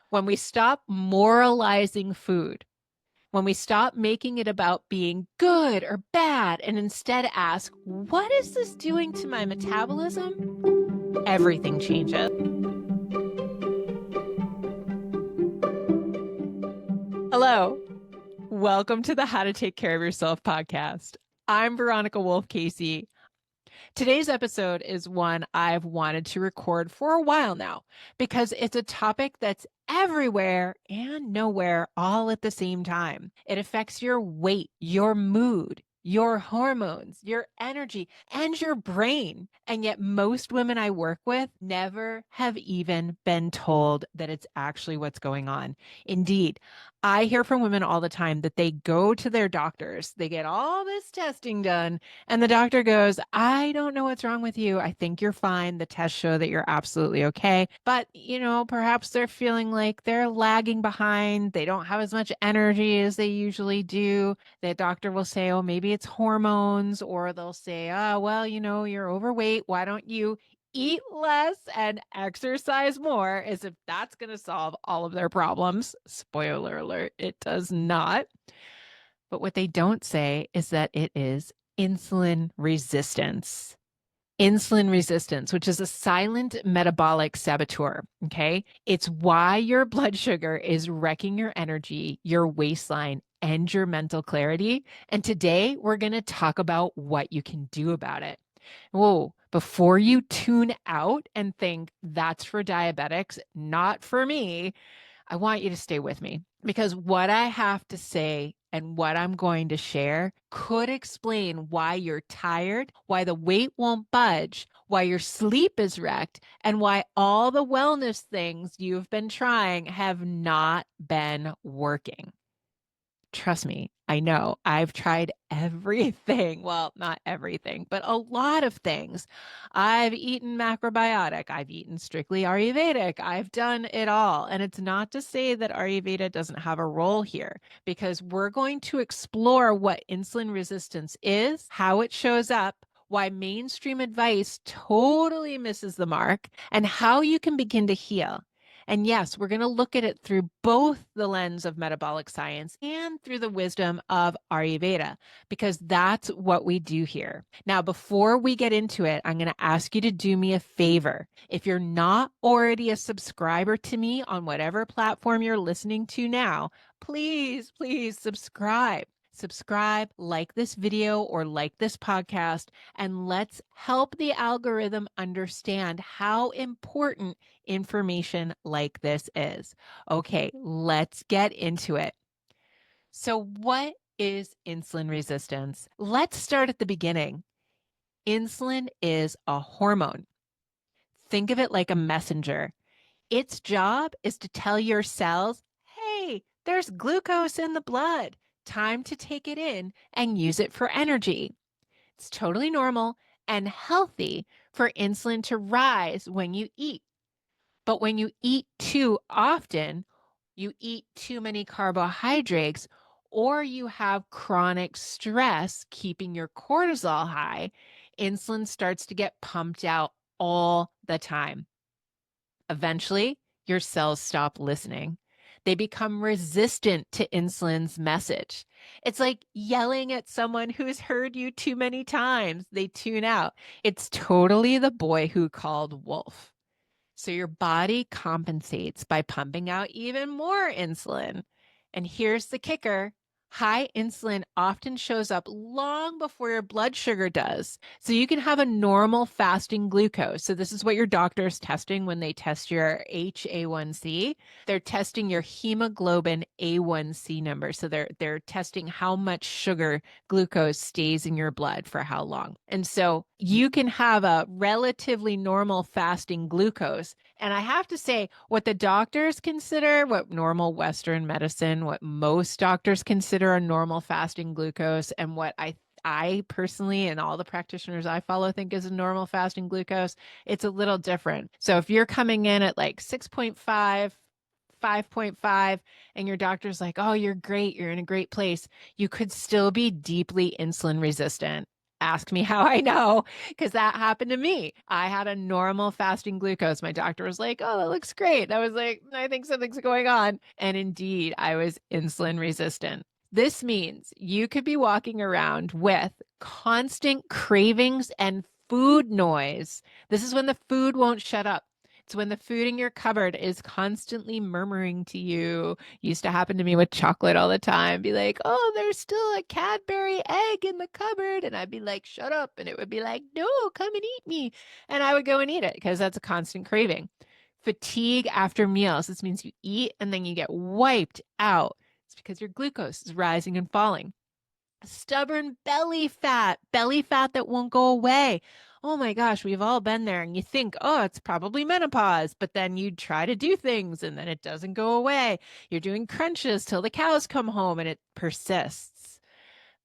When we stop moralizing food, when we stop making it about being good or bad and instead ask, what is this doing to my metabolism? Everything changes. Hello. Welcome to the How to Take Care of Yourself podcast. I'm Veronica Wolff-Casey. Today's episode is one I've wanted to record for a while now because it's a topic that's everywhere and nowhere all at the same time. It affects your weight, your mood, your hormones, your energy, and your brain. And yet most women I work with never have even been told that it's actually what's going on. Indeed, I hear from women all the time that they go to their doctors, they get all this testing done, and the doctor goes, I don't know what's wrong with you. I think you're fine. The tests show that you're absolutely okay. But, perhaps they're feeling like they're lagging behind. They don't have as much energy as they usually do. The doctor will say, oh, maybe it's hormones, or they'll say, oh, well, you're overweight. Why don't you eat less and exercise more, as if that's going to solve all of their problems. Spoiler alert, it does not. But what they don't say is that it is insulin resistance. Insulin resistance, which is a silent metabolic saboteur. Okay. It's why your blood sugar is wrecking your energy, your waistline, and your mental clarity. And today we're going to talk about what you can do about it. Whoa, before you tune out and think that's for diabetics, not for me, I want you to stay with me because what I have to say and what I'm going to share could explain why you're tired, why the weight won't budge, why your sleep is wrecked, and why all the wellness things you've been trying have not been working. Trust me, I know I've tried everything. Well, not everything, but a lot of things. I've eaten macrobiotic. I've eaten strictly Ayurvedic. I've done it all. And it's not to say that Ayurveda doesn't have a role here, because we're going to explore what insulin resistance is, how it shows up, why mainstream advice totally misses the mark, and how you can begin to heal. And yes, we're going to look at it through both the lens of metabolic science and through the wisdom of Ayurveda, because that's what we do here. Now, before we get into it, I'm going to ask you to do me a favor. If you're not already a subscriber to me on whatever platform you're listening to now, please, please subscribe. Subscribe, like this video or like this podcast, and let's help the algorithm understand how important information like this is. Okay, let's get into it. So, what is insulin resistance? Let's start at the beginning. Insulin is a hormone. Think of it like a messenger. Its job is to tell your cells, hey, there's glucose in the blood. Time to take it in and use it for energy. It's totally normal and healthy for insulin to rise when you eat. But when you eat too often, you eat too many carbohydrates, or you have chronic stress keeping your cortisol high, insulin starts to get pumped out all the time. Eventually, your cells stop listening. They become resistant to insulin's message. It's like yelling at someone who's heard you too many times. They tune out. It's totally the boy who called wolf. So your body compensates by pumping out even more insulin. And here's the kicker. High insulin often shows up long before your blood sugar does. So you can have a normal fasting glucose. So this is what your doctor is testing when they test your HA1C. They're testing your hemoglobin A1C number. So they're testing how much sugar glucose stays in your blood for how long. And so you can have a relatively normal fasting glucose. And I have to say, what the doctors consider, what normal Western medicine, what most doctors consider a normal fasting glucose, and what I personally and all the practitioners I follow think is a normal fasting glucose, it's a little different. So if you're coming in at like 6.5, 5.5, and your doctor's like, oh, you're great, you're in a great place, you could still be deeply insulin resistant. Ask me how I know, because that happened to me. I had a normal fasting glucose. My doctor was like, oh, that looks great. I was like, I think something's going on. And indeed, I was insulin resistant. This means you could be walking around with constant cravings and food noise. This is when the food won't shut up. It's when the food in your cupboard is constantly murmuring to you. Used to happen to me with chocolate all the time. Be like, oh, there's still a Cadbury egg in the cupboard. And I'd be like, shut up. And it would be like, no, come and eat me. And I would go and eat it because that's a constant craving. Fatigue after meals. This means you eat and then you get wiped out. It's because your glucose is rising and falling. Stubborn belly fat that won't go away. Oh my gosh, we've all been there. And you think, oh, it's probably menopause. But then you try to do things and then it doesn't go away. You're doing crunches till the cows come home and it persists.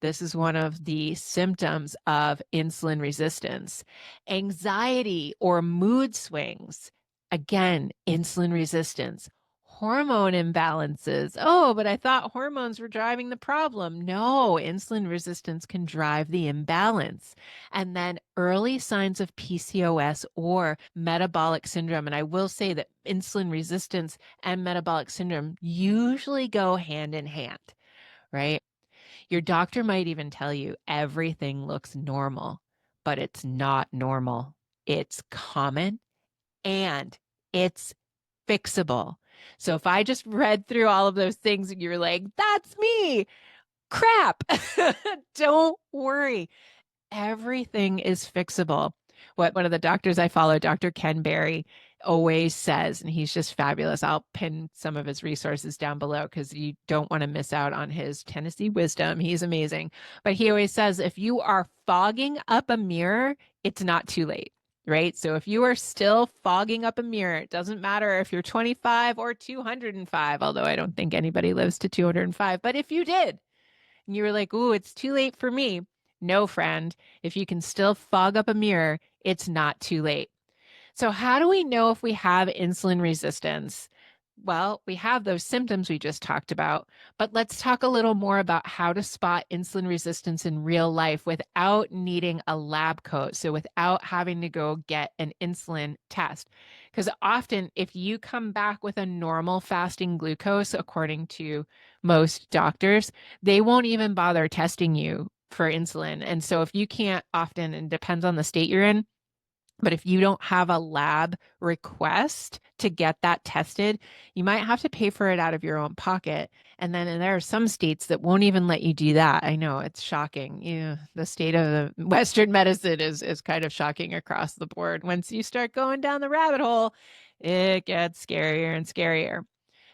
This is one of the symptoms of insulin resistance. Anxiety or mood swings. Again, insulin resistance. Hormone imbalances. Oh, but I thought hormones were driving the problem. No, insulin resistance can drive the imbalance. And then early signs of PCOS or metabolic syndrome. And I will say that insulin resistance and metabolic syndrome usually go hand in hand, right? Your doctor might even tell you everything looks normal, but it's not normal. It's common and it's fixable. So if I just read through all of those things and you're like, that's me, crap, don't worry. Everything is fixable. What one of the doctors I follow, Dr. Ken Berry, always says, and he's just fabulous. I'll pin some of his resources down below because you don't want to miss out on his Tennessee wisdom. He's amazing. But he always says, if you are fogging up a mirror, it's not too late. Right? So if you are still fogging up a mirror, it doesn't matter if you're 25 or 205, although I don't think anybody lives to 205. But if you did, and you were like, ooh, it's too late for me. No, friend, if you can still fog up a mirror, it's not too late. So how do we know if we have insulin resistance? Well, we have those symptoms we just talked about, but let's talk a little more about how to spot insulin resistance in real life without needing a lab coat. So without having to go get an insulin test. Because often if you come back with a normal fasting glucose, according to most doctors, they won't even bother testing you for insulin. And so if you can't often, and depends on the state you're in, but if you don't have a lab request to get that tested, you might have to pay for it out of your own pocket. And then there are some states that won't even let you do that. I know it's shocking. The state of the Western medicine is kind of shocking across the board. Once you start going down the rabbit hole, it gets scarier and scarier.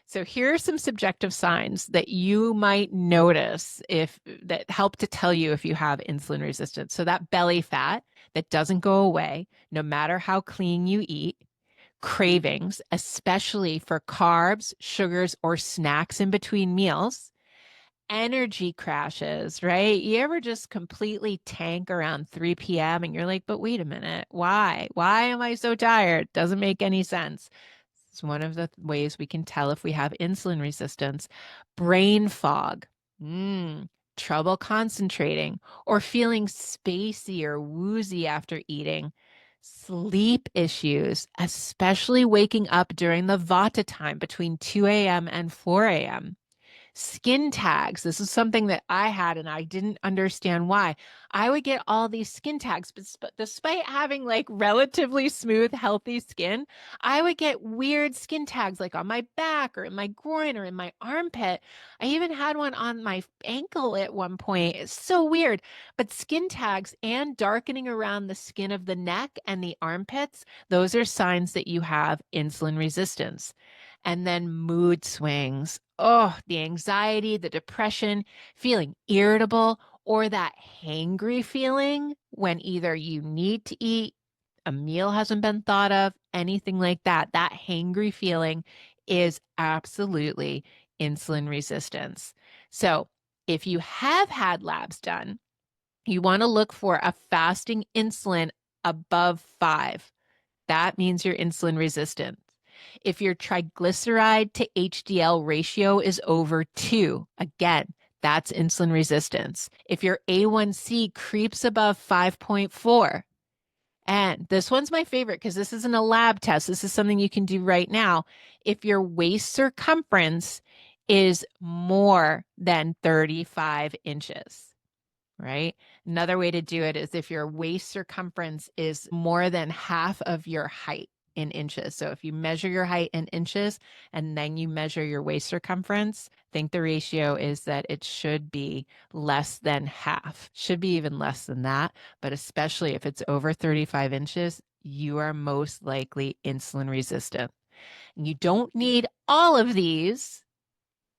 So here are some subjective signs that you might notice that help to tell you if you have insulin resistance. So that belly fat that doesn't go away, no matter how clean you eat, cravings, especially for carbs, sugars, or snacks in between meals, energy crashes, right? You ever just completely tank around 3 p.m. and you're like, but wait a minute, why? Why am I so tired? Doesn't make any sense. It's one of the ways we can tell if we have insulin resistance. Brain fog, trouble concentrating, or feeling spacey or woozy after eating. Sleep issues, especially waking up during the vata time between 2 a.m. and 4 a.m. Skin tags. This is something that I had and I didn't understand why. I would get all these skin tags, but despite having like relatively smooth, healthy skin, I would get weird skin tags like on my back or in my groin or in my armpit. I even had one on my ankle at one point. It's so weird. But skin tags and darkening around the skin of the neck and the armpits, those are signs that you have insulin resistance. And then mood swings. Oh, the anxiety, the depression, feeling irritable, or that hangry feeling when either you need to eat, a meal hasn't been thought of, anything like that. That hangry feeling is absolutely insulin resistance. So if you have had labs done, you want to look for a fasting insulin above 5. That means you're insulin resistant. If your triglyceride to HDL ratio is over 2, again, that's insulin resistance. If your A1C creeps above 5.4, and this one's my favorite because this isn't a lab test. This is something you can do right now. If your waist circumference is more than 35 inches, right? Another way to do it is if your waist circumference is more than half of your height in inches. So if you measure your height in inches and then you measure your waist circumference, I think the ratio is that it should be less than half. Should be even less than that, but especially if it's over 35 inches, you are most likely insulin resistant. And you don't need all of these.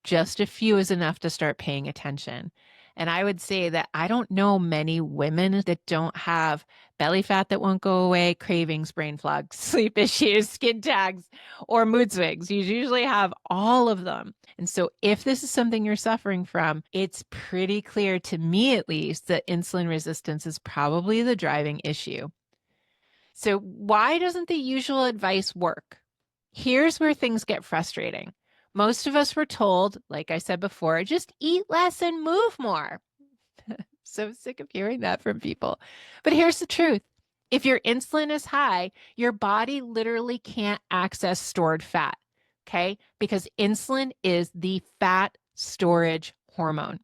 Just a few is enough to start paying attention. And I would say that I don't know many women that don't have belly fat that won't go away, cravings, brain fog, sleep issues, skin tags, or mood swings. You usually have all of them. And so if this is something you're suffering from, it's pretty clear to me at least that insulin resistance is probably the driving issue. So why doesn't the usual advice work? Here's where things get frustrating. Most of us were told, like I said before, just eat less and move more. So sick of hearing that from people. But here's the truth. If your insulin is high, your body literally can't access stored fat, okay? Because insulin is the fat storage hormone.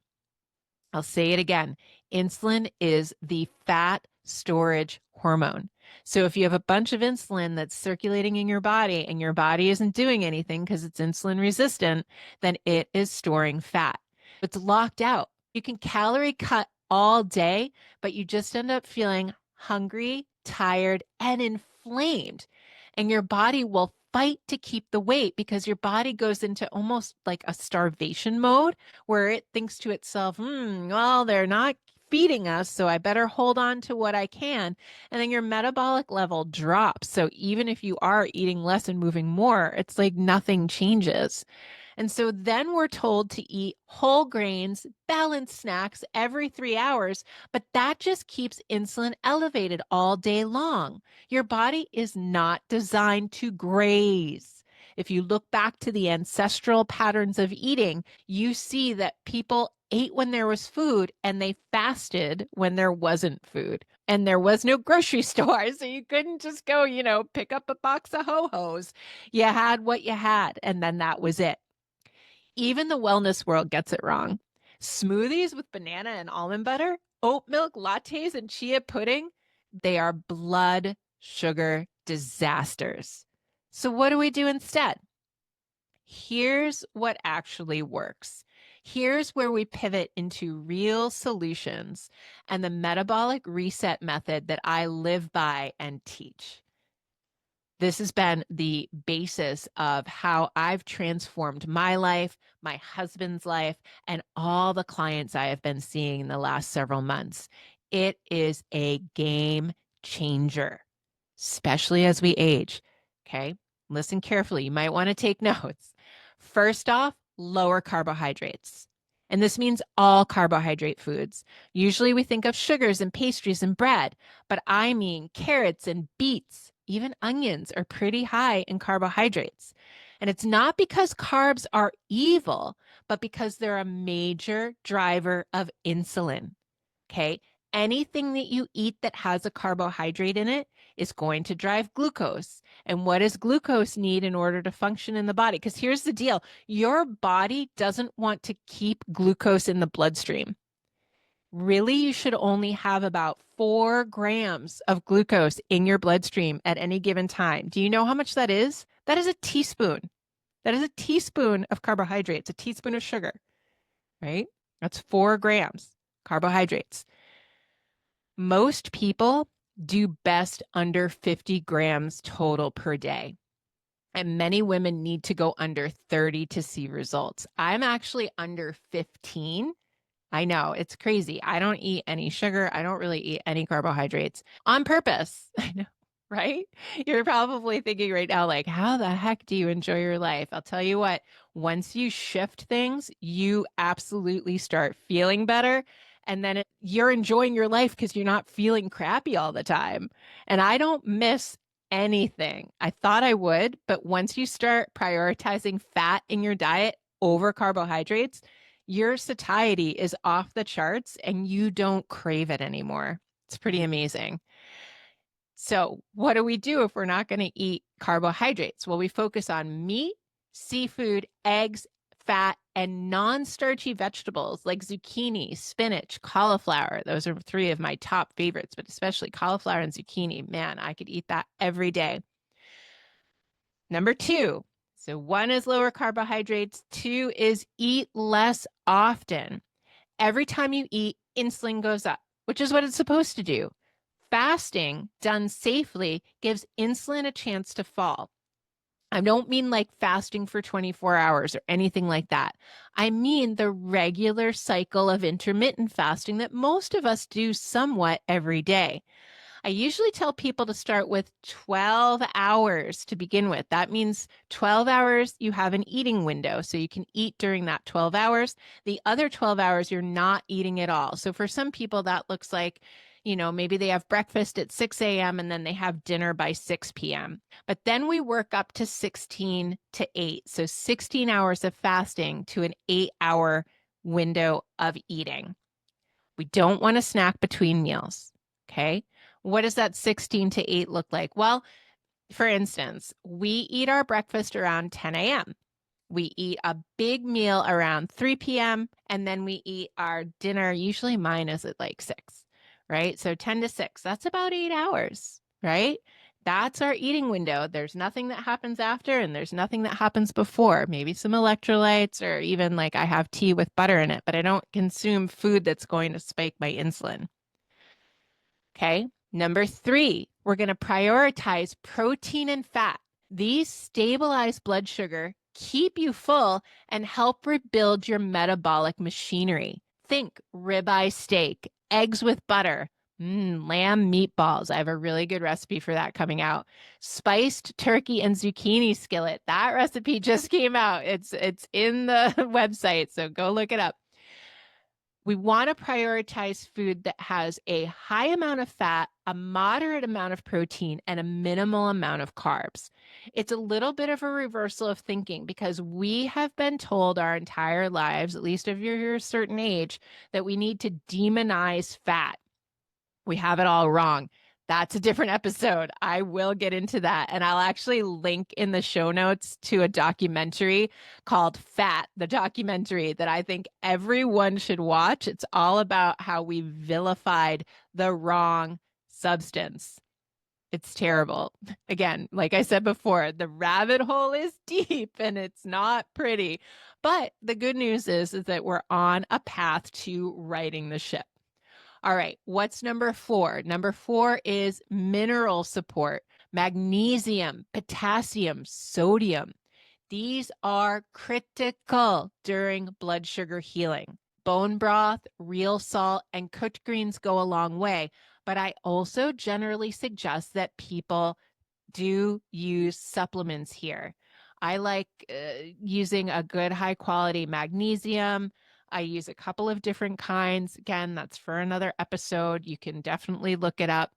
I'll say it again. Insulin is the fat storage hormone. So if you have a bunch of insulin that's circulating in your body and your body isn't doing anything because it's insulin resistant, then it is storing fat. It's locked out. You can calorie cut all day, but you just end up feeling hungry, tired, and inflamed. And your body will fight to keep the weight because your body goes into almost like a starvation mode where it thinks to itself, well, they're not feeding us, so I better hold on to what I can. And then your metabolic level drops. So even if you are eating less and moving more, it's like nothing changes. And so then we're told to eat whole grains, balanced snacks every 3 hours, but that just keeps insulin elevated all day long. Your body is not designed to graze. If you look back to the ancestral patterns of eating, you see that people ate when there was food and they fasted when there wasn't food. And there was no grocery store, so you couldn't just go, pick up a box of Ho-Hos. You had what you had, and then that was it. Even the wellness world gets it wrong. Smoothies with banana and almond butter, oat milk lattes and chia pudding, they are blood sugar disasters. So what do we do instead? Here's what actually works. Here's where we pivot into real solutions and the metabolic reset method that I live by and teach. This has been the basis of how I've transformed my life, my husband's life, and all the clients I have been seeing in the last several months. It is a game changer, especially as we age. Okay, listen carefully. You might want to take notes. First off, lower carbohydrates. And this means all carbohydrate foods. Usually we think of sugars and pastries and bread, but I mean carrots and beets. Even onions are pretty high in carbohydrates. And it's not because carbs are evil, but because they're a major driver of insulin. Okay. Anything that you eat that has a carbohydrate in it is going to drive glucose. And what does glucose need in order to function in the body? Because here's the deal. Your body doesn't want to keep glucose in the bloodstream. Really, you should only have about 4 grams of glucose in your bloodstream at any given time. Do you know how much that is? That is a teaspoon. That is a teaspoon of carbohydrates, a teaspoon of sugar, right? That's 4 grams carbohydrates. Most people do best under 50 grams total per day. And many women need to go under 30 to see results. I'm actually under 15. I know, it's crazy. I don't eat any sugar. I don't really eat any carbohydrates on purpose. I know, right? You're probably thinking right now, like, how the heck do you enjoy your life? I'll tell you what, once you shift things, you absolutely start feeling better. And then you're enjoying your life because you're not feeling crappy all the time. And I don't miss anything. I thought I would, but once you start prioritizing fat in your diet over carbohydrates, your satiety is off the charts and you don't crave it anymore. It's pretty amazing. So what do we do if we're not going to eat carbohydrates? Well, we focus on meat, seafood, eggs, fat, and non-starchy vegetables like zucchini, spinach, cauliflower. Those are three of my top favorites, but especially cauliflower and zucchini. Man, I could eat that every day. Number 2. So 1 is lower carbohydrates. 2 is eat less often. Every time you eat, insulin goes up, which is what it's supposed to do. Fasting done safely gives insulin a chance to fall. I don't mean like fasting for 24 hours or anything like that. I mean the regular cycle of intermittent fasting that most of us do somewhat every day. I usually tell people to start with 12 hours to begin with. That means 12 hours you have an eating window, so you can eat during that 12 hours. The other 12 hours you're not eating at all. So for some people that looks like, maybe they have breakfast at 6 a.m. and then they have dinner by 6 p.m. But then we work up to 16 to 8. So 16 hours of fasting to an 8-hour window of eating. We don't want to snack between meals. Okay. What does that 16 to 8 look like? Well, for instance, we eat our breakfast around 10 a.m. We eat a big meal around 3 p.m. and then we eat our dinner. Usually mine is at like 6, right? So 10 to 6, that's about 8 hours, right? That's our eating window. There's nothing that happens after and there's nothing that happens before. Maybe some electrolytes or even like I have tea with butter in it, but I don't consume food that's going to spike my insulin. Okay. Number 3, we're going to prioritize protein and fat. These stabilize blood sugar, keep you full, and help rebuild your metabolic machinery. Think ribeye steak, eggs with butter, lamb meatballs. I have a really good recipe for that coming out. Spiced turkey and zucchini skillet. That recipe just came out. It's in the website, so go look it up. We want to prioritize food that has a high amount of fat, a moderate amount of protein, and a minimal amount of carbs. It's a little bit of a reversal of thinking because we have been told our entire lives, at least if you're a certain age, that we need to demonize fat. We have it all wrong. That's a different episode. I will get into that. And I'll actually link in the show notes to a documentary called Fat, the documentary that I think everyone should watch. It's all about how we vilified the wrong substance. It's terrible. Again, like I said before, the rabbit hole is deep and it's not pretty. But the good news is that we're on a path to righting the ship. All right, what's number 4? Number 4 is mineral support, magnesium, potassium, sodium. These are critical during blood sugar healing. Bone broth, real salt, and cooked greens go a long way, but I also generally suggest that people do use supplements here. I like using a good high quality magnesium. I use a couple of different kinds. Again, that's for another episode. You can definitely look it up.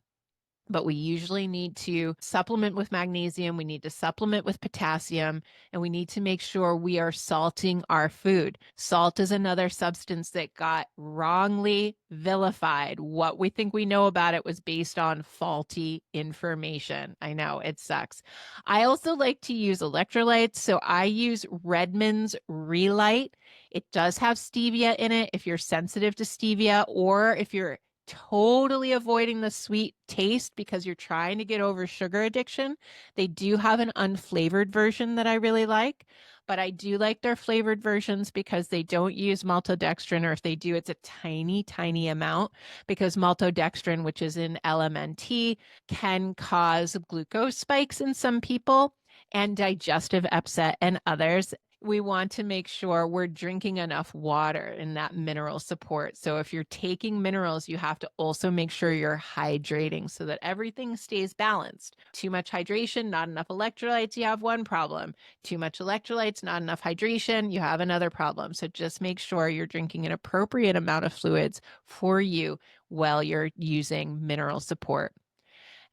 But we usually need to supplement with magnesium. We need to supplement with potassium, and we need to make sure we are salting our food. Salt is another substance that got wrongly vilified. What we think we know about it was based on faulty information. I know it sucks. I also like to use electrolytes. So I use Redmond's Relight. It does have stevia in it if you're sensitive to stevia, or if you're totally avoiding the sweet taste because you're trying to get over sugar addiction. They do have an unflavored version that I really like, but I do like their flavored versions because they don't use maltodextrin, or if they do, it's a tiny, tiny amount, because maltodextrin, which is in LMNT, can cause glucose spikes in some people and digestive upset in others. We want to make sure we're drinking enough water in that mineral support. So if you're taking minerals, you have to also make sure you're hydrating so that everything stays balanced. Too much hydration, not enough electrolytes, you have one problem. Too much electrolytes, not enough hydration, you have another problem. So just make sure you're drinking an appropriate amount of fluids for you while you're using mineral support.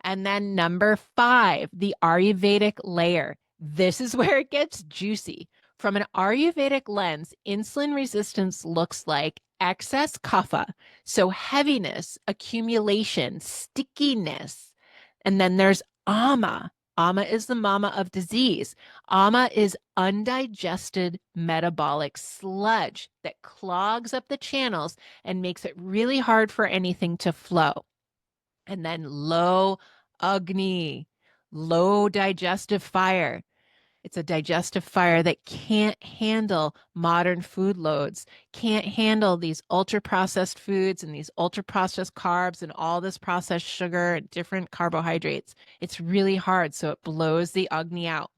And then number 5, the Ayurvedic layer. This is where it gets juicy. From an Ayurvedic lens, insulin resistance looks like excess kapha, so heaviness, accumulation, stickiness. And then there's ama. Ama is the mama of disease. Ama is undigested metabolic sludge that clogs up the channels and makes it really hard for anything to flow. And then low Agni, low digestive fire. It's a digestive fire that can't handle modern food loads, can't handle these ultra processed foods and these ultra processed carbs and all this processed sugar and different carbohydrates. It's really hard, so it blows the Agni out.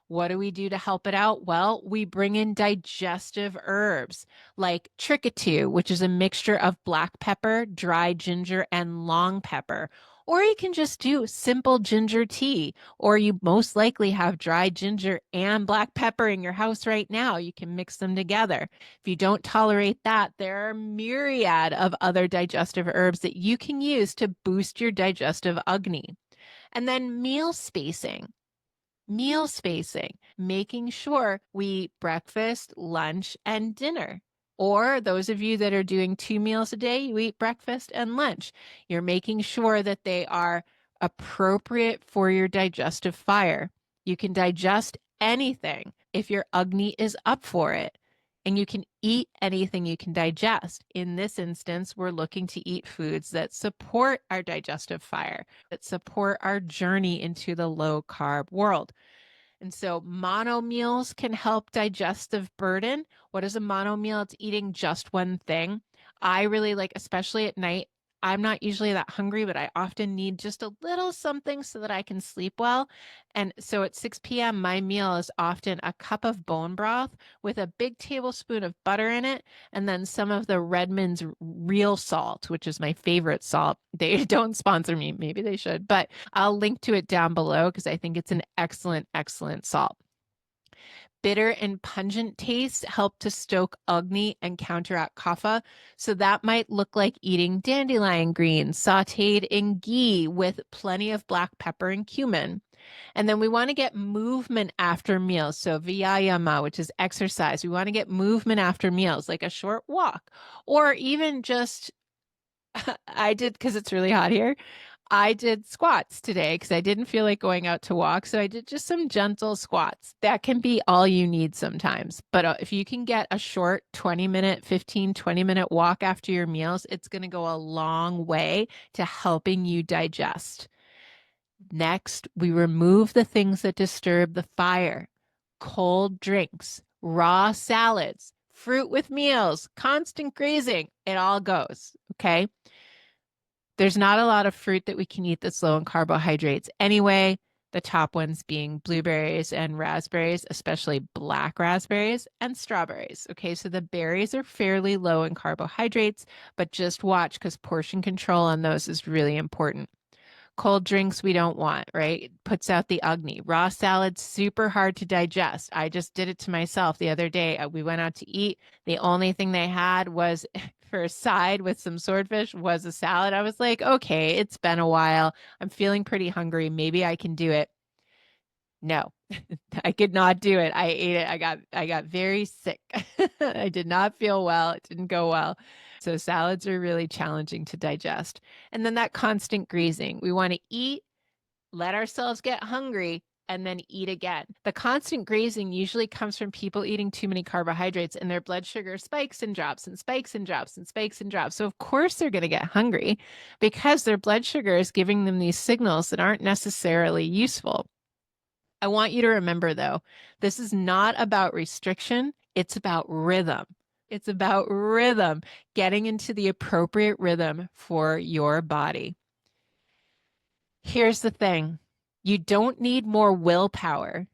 What do we do to help it out? Well, we bring in digestive herbs like trickatu, which is a mixture of black pepper, dry ginger, and long pepper. Or you can just do simple ginger tea, or you most likely have dry ginger and black pepper in your house right now. You can mix them together. If you don't tolerate that, there are a myriad of other digestive herbs that you can use to boost your digestive Agni. And then meal spacing, making sure we eat breakfast, lunch, and dinner. Or those of you that are doing 2 meals a day, you eat breakfast and lunch. You're making sure that they are appropriate for your digestive fire. You can digest anything if your Agni is up for it. And you can eat anything you can digest. In this instance, we're looking to eat foods that support our digestive fire, that support our journey into the low carb world. And so mono meals can help digestive burden. What is a mono meal? It's eating just one thing. I really like, especially at night, I'm not usually that hungry, but I often need just a little something so that I can sleep well. And so at 6 p.m., my meal is often a cup of bone broth with a big tablespoon of butter in it, and then some of the Redmond's real salt, which is my favorite salt. They don't sponsor me. Maybe they should, but I'll link to it down below because I think it's an excellent, excellent salt. Bitter and pungent tastes help to stoke Agni and counteract Kapha. So that might look like eating dandelion greens sauteed in ghee with plenty of black pepper and cumin. And then we want to get movement after meals. So vyayama, which is exercise. We want to get movement after meals, like a short walk, or even just, I did, because it's really hot here, I did squats today because I didn't feel like going out to walk. So I did just some gentle squats. That can be all you need sometimes. But if you can get a short 20-minute, 15, 20-minute walk after your meals, it's going to go a long way to helping you digest. Next, we remove the things that disturb the fire: cold drinks, raw salads, fruit with meals, constant grazing. It all goes, okay? There's not a lot of fruit that we can eat that's low in carbohydrates anyway, the top ones being blueberries and raspberries, especially black raspberries and strawberries. Okay, so the berries are fairly low in carbohydrates, but just watch because portion control on those is really important. Cold drinks we don't want, right? It puts out the Agni. Raw salads, super hard to digest. I just did it to myself the other day. We went out to eat. The only thing they had was for a side with some swordfish was a salad. I was like, okay, it's been a while. I'm feeling pretty hungry. Maybe I can do it. No, I could not do it. I ate it. I got very sick. I did not feel well. It didn't go well. So salads are really challenging to digest. And then that constant grazing. We want to eat, let ourselves get hungry, and then eat again. The constant grazing usually comes from people eating too many carbohydrates and their blood sugar spikes and drops and spikes and drops and spikes and drops. So of course they're going to get hungry because their blood sugar is giving them these signals that aren't necessarily useful. I want you to remember, though, this is not about restriction. It's about rhythm. It's about rhythm, getting into the appropriate rhythm for your body. Here's the thing. You don't need more willpower.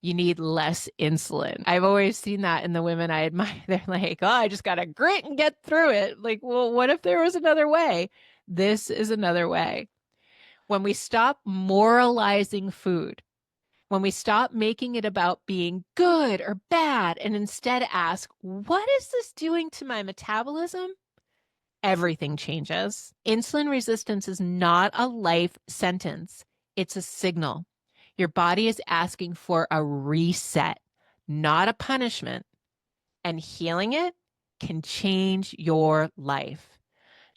You need less insulin. I've always seen that in the women I admire. They're like, oh, I just got to grit and get through it. Like, well, what if there was another way? This is another way. When we stop moralizing food, when we stop making it about being good or bad and instead ask, what is this doing to my metabolism? Everything changes. Insulin resistance is not a life sentence. It's a signal. Your body is asking for a reset, not a punishment. And healing it can change your life.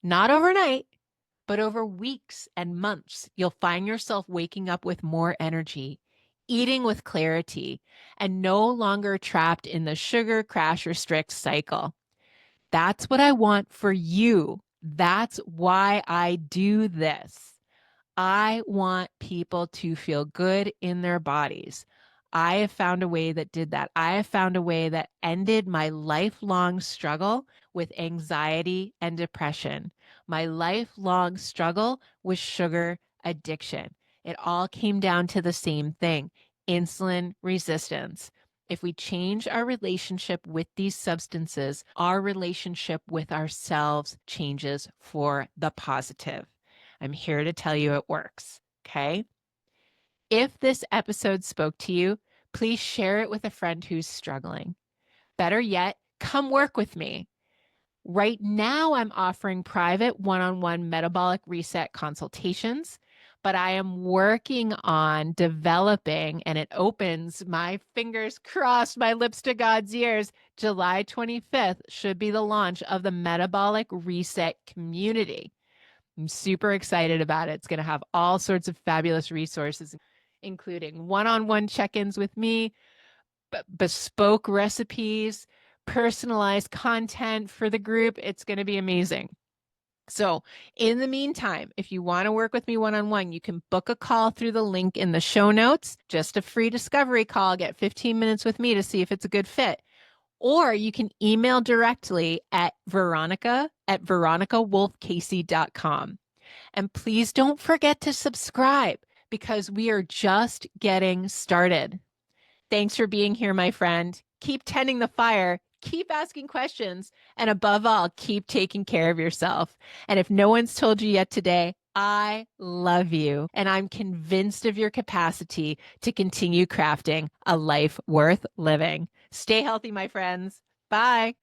Not overnight, but over weeks and months, you'll find yourself waking up with more energy, eating with clarity, and no longer trapped in the sugar crash restrict cycle. That's what I want for you. That's why I do this. I want people to feel good in their bodies. I have found a way that did that. I have found a way that ended my lifelong struggle with anxiety and depression, my lifelong struggle with sugar addiction. It all came down to the same thing: insulin resistance. If we change our relationship with these substances, our relationship with ourselves changes for the positive. I'm here to tell you it works. Okay. If this episode spoke to you, please share it with a friend who's struggling. Better yet, come work with me. Right now, I'm offering private one-on-one metabolic reset consultations, but I am working on developing, and it opens, my fingers crossed, my lips to God's ears, July 25th should be the launch of the Metabolic Reset community. I'm super excited about it. It's going to have all sorts of fabulous resources, including one-on-one check-ins with me, bespoke recipes, personalized content for the group. It's going to be amazing. So in the meantime, if you want to work with me one-on-one, you can book a call through the link in the show notes, just a free discovery call, get 15 minutes with me to see if it's a good fit. Or you can email directly at veronica@veronicawolff-casey.com. And please don't forget to subscribe, because we are just getting started. Thanks for being here, my friend. Keep tending the fire, keep asking questions, and above all, keep taking care of yourself. And if no one's told you yet today, I love you, and I'm convinced of your capacity to continue crafting a life worth living. Stay healthy, my friends. Bye.